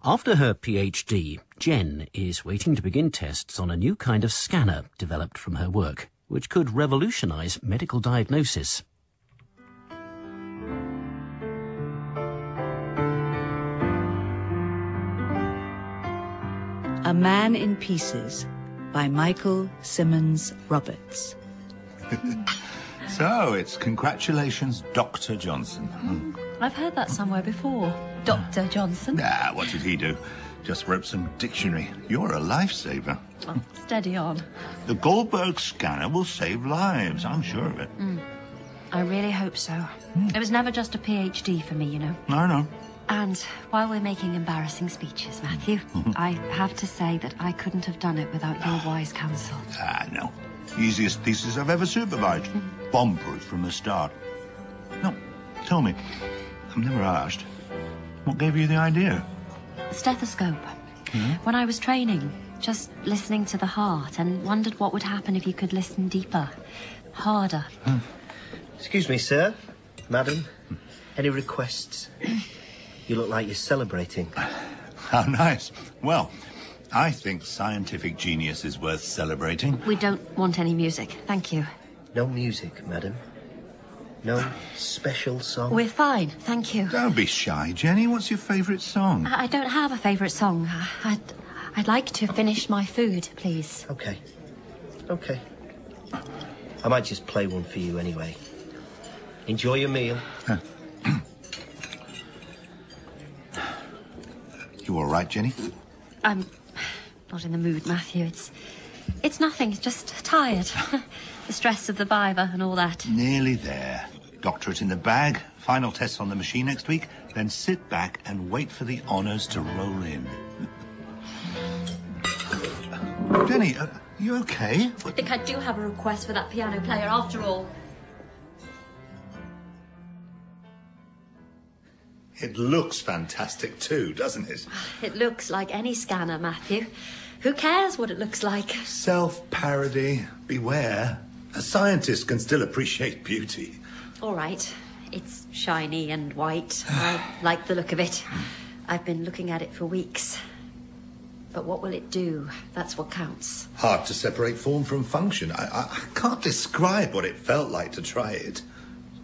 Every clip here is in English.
After her PhD, Jen is waiting to begin tests on a new kind of scanner developed from her work, which could revolutionise medical diagnosis. A Man in Pieces by Michael Symmons Roberts. So, it's congratulations, Dr. Johnson. I've heard that somewhere before. Dr. Johnson. Nah, what did he do? Just wrote some dictionary. You're a lifesaver. Oh, steady on. The Goldberg Scanner will save lives, I'm sure of it. I really hope so. It was never just a PhD for me, you know. No. And while we're making embarrassing speeches, Matthew, I have to say that I couldn't have done it without your wise counsel. No. Easiest thesis I've ever supervised. Bomb-proof from the start. No, tell me, I've never asked, what gave you the idea? Stethoscope. When I was training, just listening to the heart and wondered what would happen if you could listen deeper, harder. Excuse me, sir, madam, any requests? You look like you're celebrating. How nice. Well, I think scientific genius is worth celebrating. We don't want any music, thank you. No music, madam. No special song? We're fine, thank you. Don't be shy, Jenny. What's your favourite song? I don't have a favourite song. I'd like to finish my food, please. Okay. I might just play one for you anyway. Enjoy your meal. You all right, Jenny? I'm not in the mood, Matthew. It's nothing, just tired. The stress of the viva and all that. Nearly there. Doctorate in the bag, final tests on the machine next week, then sit back and wait for the honours to roll in. Jenny, are you okay? I think I do have a request for that piano player after all. It looks fantastic too, doesn't it? It looks like any scanner, Matthew. Who cares what it looks like? Self-parody. Beware. A scientist can still appreciate beauty. All right. It's shiny and white. I like the look of it. I've been looking at it for weeks. But what will it do? That's what counts. Hard to separate form from function. I can't describe what it felt like to try it.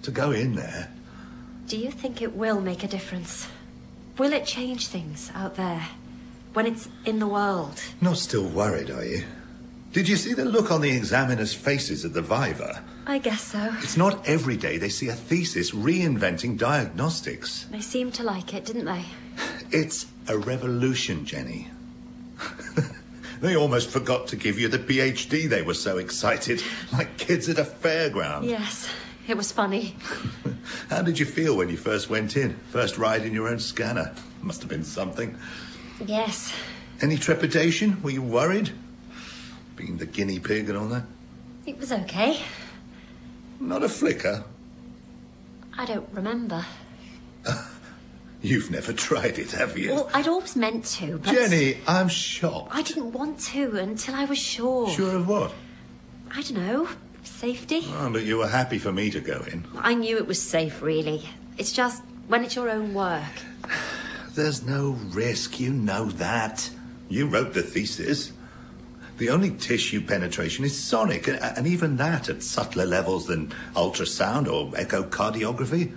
To go in there. Do you think it will make a difference? Will it change things out there? When it's in the world? Not still worried, are you? Did you see the look on the examiners' faces at the Viva? I guess so. It's not every day they see a thesis reinventing diagnostics. They seemed to like it, didn't they? It's a revolution, Jenny. They almost forgot to give you the PhD. They were so excited, like kids at a fairground. Yes, it was funny. How did you feel when you first went in? First ride in your own scanner? Must have been something. Yes. Any trepidation? Were you worried? Being the guinea pig and all that? It was okay. Not a flicker? I don't remember. You've never tried it, have you? Well, I'd always meant to, but... Jenny, I'm shocked. I didn't want to until I was sure. Sure of what? I don't know. Safety? Oh, but you were happy for me to go in. I knew it was safe, really. It's just when it's your own work. There's no risk, you know that. You wrote the thesis. The only tissue penetration is sonic, and even that at subtler levels than ultrasound or echocardiography.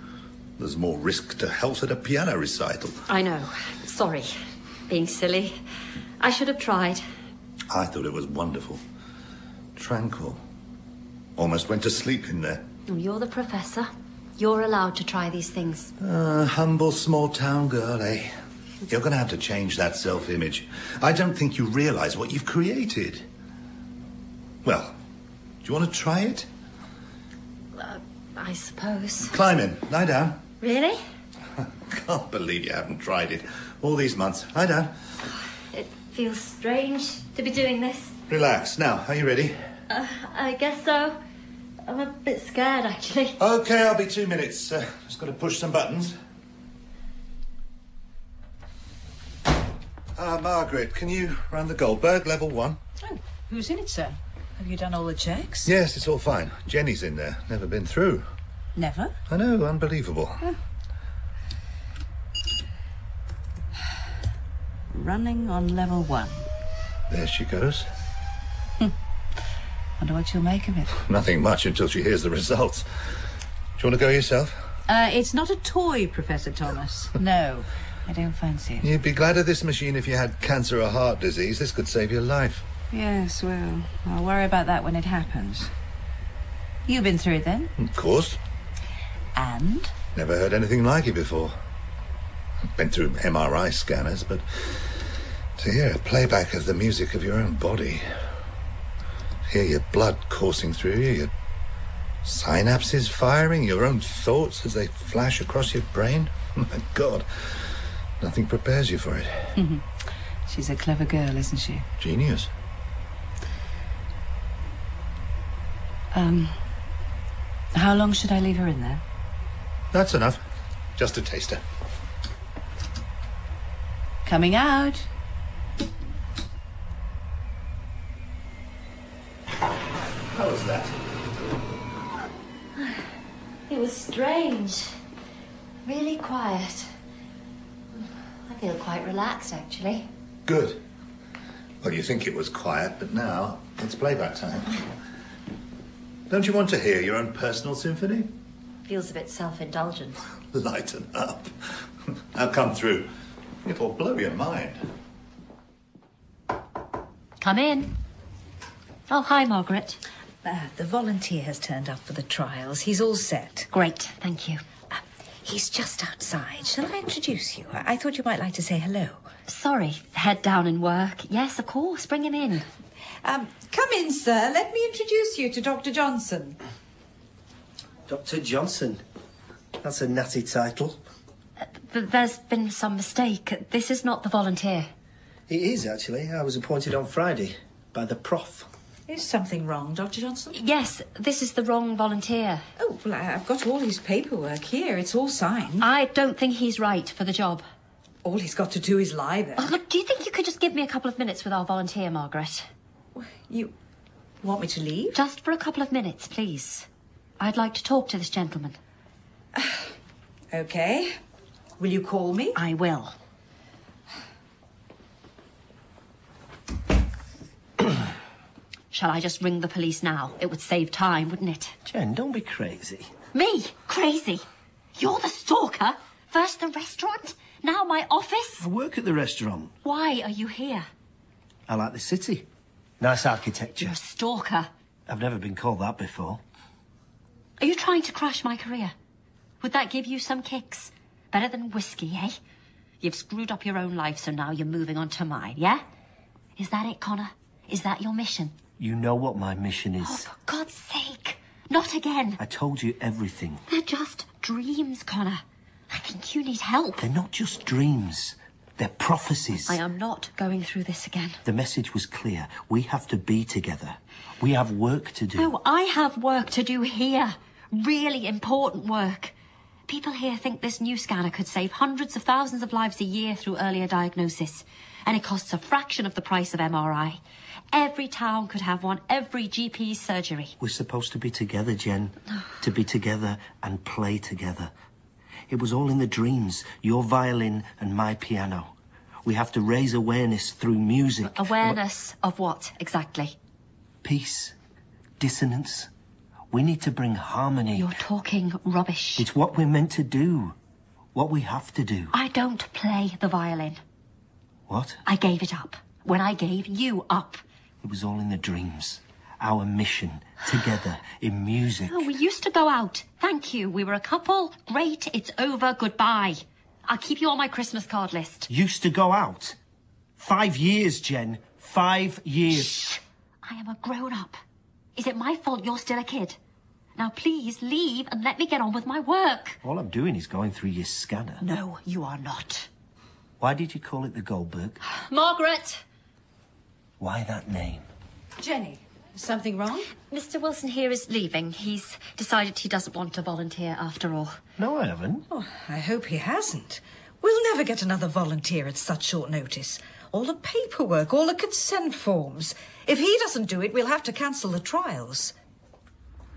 There's more risk to health at a piano recital. I know. Sorry. Being silly. I should have tried. I thought it was wonderful. Tranquil. Almost went to sleep in there. You're the professor. You're allowed to try these things. Humble small-town girl, eh? You're going to have to change that self-image. I don't think you realise what you've created. Well, do you want to try it? I suppose. Climb in. Lie down. Really? Can't believe you haven't tried it. All these months. Lie down. It feels strange to be doing this. Relax. Now, are you ready? I guess so. I'm a bit scared, actually. OK, I'll be 2 minutes. Just got to push some buttons. Margaret, can you run the Goldberg, level 1? Oh, who's in it, sir? Have you done all the checks? Yes, it's all fine. Jenny's in there. Never been through. Never? I know, unbelievable. running on level 1. There she goes. Wonder what she'll make of it. Nothing much until she hears the results. Do you want to go yourself? It's not a toy, Professor Thomas. No, I don't fancy it. You'd be glad of this machine if you had cancer or heart disease. This could save your life. Yes, well, I'll worry about that when it happens. You've been through it then? Of course. And? Never heard anything like it before. I've been through MRI scanners, but to hear a playback of the music of your own body, hear your blood coursing through you, your synapses firing, your own thoughts as they flash across your brain, oh my God, nothing prepares you for it. She's a clever girl, isn't she? Genius. How long should I leave her in there? That's enough. Just a taster. Coming out. How was that? It was strange. Really quiet. I feel quite relaxed, actually. Good. Well, you think it was quiet, but now it's playback time. Don't you want to hear your own personal symphony? Feels a bit self-indulgent. Lighten up. Now come through. It will blow your mind. Come in. Oh, hi, Margaret. The volunteer has turned up for the trials. He's all set. Great, thank you. He's just outside. Shall I introduce you? I thought you might like to say hello. Sorry, head down in work. Yes, of course, bring him in. Come in, sir. Let me introduce you to Dr. Johnson. Dr. Johnson? That's a natty title. There's been some mistake. This is not the volunteer. It is, actually. I was appointed on Friday by the prof. Is something wrong, Dr. Johnson? Yes, this is the wrong volunteer. Oh, well, I've got all his paperwork here. It's all signed. I don't think he's right for the job. All he's got to do is lie there. Oh, look, do you think you could just give me a couple of minutes with our volunteer, Margaret? You want me to leave? Just for a couple of minutes, please. I'd like to talk to this gentleman. OK. Will you call me? I will. Shall I just ring the police now? It would save time, wouldn't it? Jen, don't be crazy. Me? Crazy? You're the stalker? First the restaurant, now my office? I work at the restaurant. Why are you here? I like the city. Nice architecture. You're a stalker. I've never been called that before. Are you trying to crash my career? Would that give you some kicks? Better than whiskey, eh? You've screwed up your own life, so now you're moving on to mine, yeah? Is that it, Conor? Is that your mission? You know what my mission is. Oh, for God's sake. Not again. I told you everything. They're just dreams, Conor. I think you need help. They're not just dreams. They're prophecies. I am not going through this again. The message was clear. We have to be together. We have work to do. No, I have work to do here. Really important work. People here think this new scanner could save hundreds of thousands of lives a year through earlier diagnosis. And it costs a fraction of the price of MRI. Every town could have one, every GP's surgery. We're supposed to be together, Jen. To be together and play together. It was all in the dreams, your violin and my piano. We have to raise awareness through music. Awareness of what, exactly? Peace. Dissonance. We need to bring harmony. You're talking rubbish. It's what we're meant to do. What we have to do. I don't play the violin. What? I gave it up. When I gave you up. It was all in the dreams. Our mission, together, in music. Oh, we used to go out. Thank you. We were a couple. Great. It's over. Goodbye. I'll keep you on my Christmas card list. Used to go out? 5 years, Jen. 5 years. Shh. I am a grown-up. Is it my fault you're still a kid? Now, please, leave and let me get on with my work. All I'm doing is going through your scanner. No, you are not. Why did you call it the Goldberg? Margaret! Why that name? Jenny, is something wrong? Mr. Wilson here is leaving. He's decided he doesn't want to volunteer after all. No, I haven't. Oh, I hope he hasn't. We'll never get another volunteer at such short notice. All the paperwork, all the consent forms. If he doesn't do it, we'll have to cancel the trials.